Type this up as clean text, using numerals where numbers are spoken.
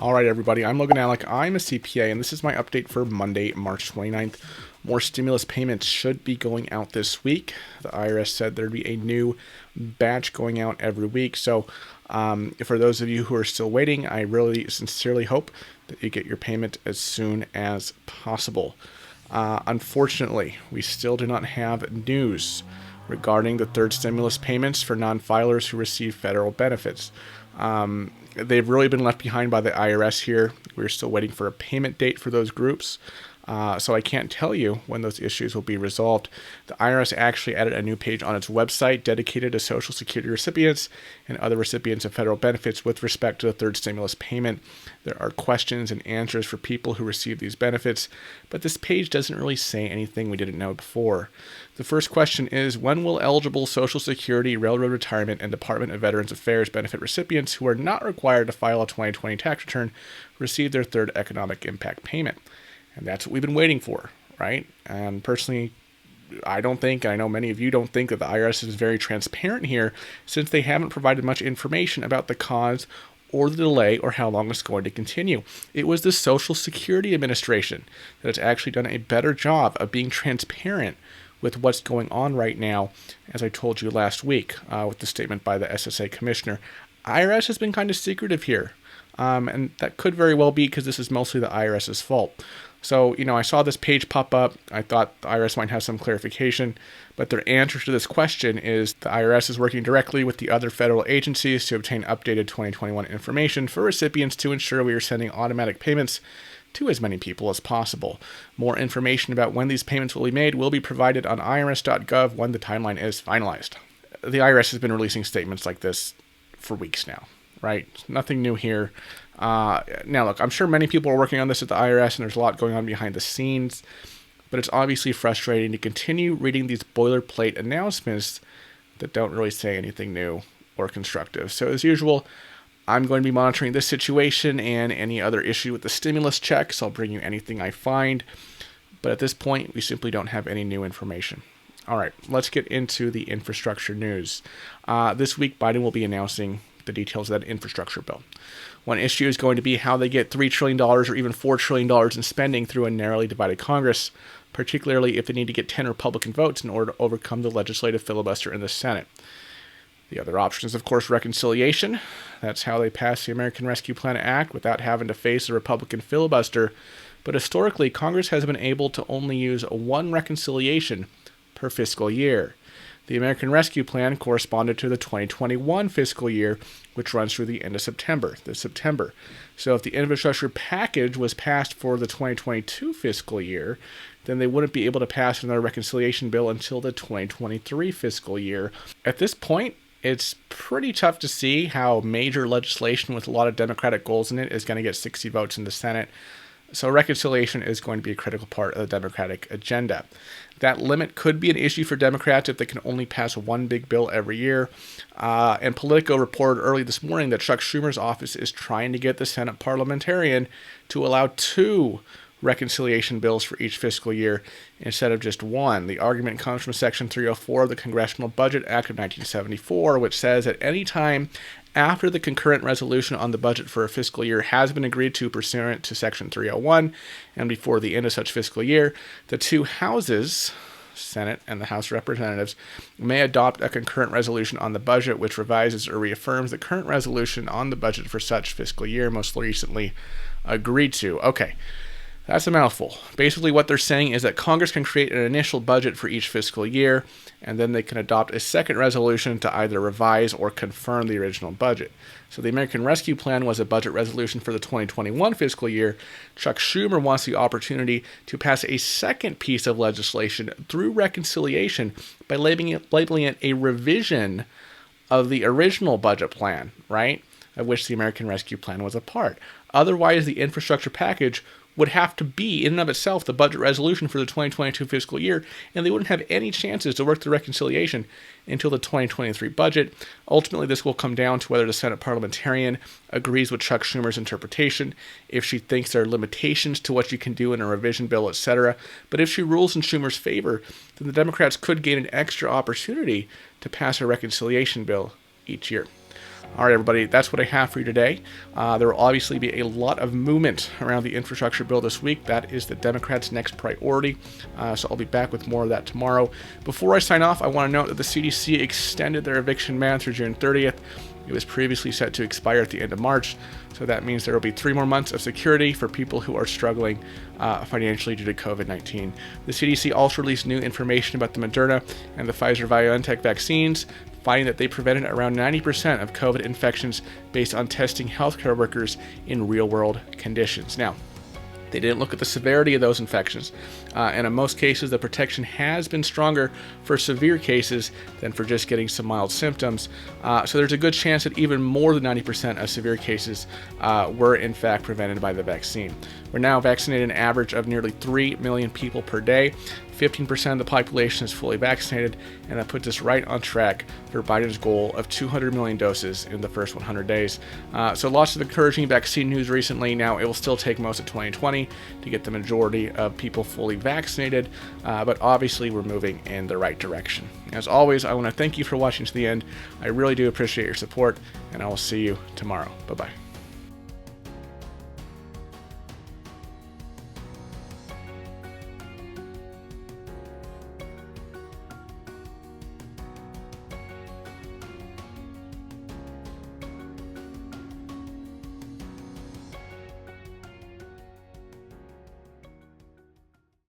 All right, everybody, I'm Logan Alec. I'm a CPA, and this is my update for Monday, March 29th. More stimulus payments should be going out this week. The IRS said there'd be a new batch going out every week. So for those of you who are still waiting, I really sincerely hope that you get your payment as soon as possible. Unfortunately, we still do not have news regarding the third stimulus payments for non-filers who receive federal benefits. They've really been left behind by the IRS here. We're still waiting for a payment date for those groups. So I can't tell you when those issues will be resolved. The IRS actually added a new page on its website dedicated to Social Security recipients and other recipients of federal benefits with respect to the third stimulus payment. There are questions and answers for people who receive these benefits, but this page doesn't really say anything we didn't know before. The first question is, when will eligible Social Security, Railroad Retirement, and Department of Veterans Affairs benefit recipients who are not required to file a 2020 tax return receive their third economic impact payment? And that's what we've been waiting for, right? And personally, I don't think, and I know many of you don't think, that the IRS is very transparent here, since they haven't provided much information about the cause or the delay or how long it's going to continue. It was the Social Security Administration that has actually done a better job of being transparent with what's going on right now, as I told you last week with the statement by the SSA Commissioner. IRS has been kind of secretive here, and that could very well be because this is mostly the IRS's fault. So, I saw this page pop up. I thought the IRS might have some clarification, but their answer to this question is the IRS is working directly with the other federal agencies to obtain updated 2021 information for recipients to ensure we are sending automatic payments to as many people as possible. More information about when these payments will be made will be provided on irs.gov when the timeline is finalized. The IRS has been releasing statements like this for weeks now, right? Nothing new here. Now, look, I'm sure many people are working on this at the IRS, and there's a lot going on behind the scenes, but it's obviously frustrating to continue reading these boilerplate announcements that don't really say anything new or constructive. So, as usual, I'm going to be monitoring this situation and any other issue with the stimulus checks. I'll bring you anything I find, but at this point, we simply don't have any new information. All right, let's get into the infrastructure news. This week, Biden will be announcing the details of that infrastructure bill. One issue is going to be how they get $3 trillion or even $4 trillion in spending through a narrowly divided Congress, particularly if they need to get 10 Republican votes in order to overcome the legislative filibuster in the Senate. The other option is, of course, reconciliation. That's how they pass the American Rescue Plan Act without having to face a Republican filibuster. But historically, Congress has been able to only use one reconciliation per fiscal year. The American Rescue Plan corresponded to the 2021 fiscal year, which runs through the end of September, this September. So if the infrastructure package was passed for the 2022 fiscal year, then they wouldn't be able to pass another reconciliation bill until the 2023 fiscal year. At this point, it's pretty tough to see how major legislation with a lot of Democratic goals in it is going to get 60 votes in the Senate. So reconciliation is going to be a critical part of the Democratic agenda. That limit could be an issue for Democrats if they can only pass one big bill every year. And Politico reported early this morning that Chuck Schumer's office is trying to get the Senate Parliamentarian to allow 2 reconciliation bills for each fiscal year instead of just one. The argument comes from Section 304 of the Congressional Budget Act of 1974, which says at any time after the concurrent resolution on the budget for a fiscal year has been agreed to pursuant to Section 301, and before the end of such fiscal year, the 2 houses, Senate and the House of Representatives, may adopt a concurrent resolution on the budget which revises or reaffirms the current resolution on the budget for such fiscal year most recently agreed to. Okay. That's a mouthful. Basically, what they're saying is that Congress can create an initial budget for each fiscal year, and then they can adopt a second resolution to either revise or confirm the original budget. So the American Rescue Plan was a budget resolution for the 2021 fiscal year. Chuck Schumer wants the opportunity to pass a second piece of legislation through reconciliation by labeling it a revision of the original budget plan, right, of which the American Rescue Plan was a part. Otherwise, the infrastructure package would have to be, in and of itself, the budget resolution for the 2022 fiscal year, and they wouldn't have any chances to work the reconciliation until the 2023 budget. Ultimately, this will come down to whether the Senate Parliamentarian agrees with Chuck Schumer's interpretation, if she thinks there are limitations to what you can do in a revision bill, etc. But if she rules in Schumer's favor, then the Democrats could gain an extra opportunity to pass a reconciliation bill each year. All right, everybody, that's what I have for you today. There will obviously be a lot of movement around the infrastructure bill this week. That is the Democrats' next priority. So I'll be back with more of that tomorrow. Before I sign off, I want to note that the CDC extended their eviction ban through June 30th. It was previously set to expire at the end of March, so that means there will be 3 more months of security for people who are struggling financially due to COVID-19. The CDC also released new information about the Moderna and the Pfizer BioNTech vaccines, finding that they prevented around 90% of COVID infections based on testing healthcare workers in real-world conditions. Now, they didn't look at the severity of those infections, and in most cases, the protection has been stronger for severe cases than for just getting some mild symptoms. So there's a good chance that even more than 90% of severe cases were in fact prevented by the vaccine. We're now vaccinating an average of nearly 3 million people per day. 15% of the population is fully vaccinated, and that puts us right on track for Biden's goal of 200 million doses in the first 100 days. So lots of encouraging vaccine news recently. Now, it will still take most of 2020 to get the majority of people fully vaccinated, but obviously we're moving in the right direction. As always, I want to thank you for watching to the end. I really do appreciate your support, and I will see you tomorrow. Bye-bye.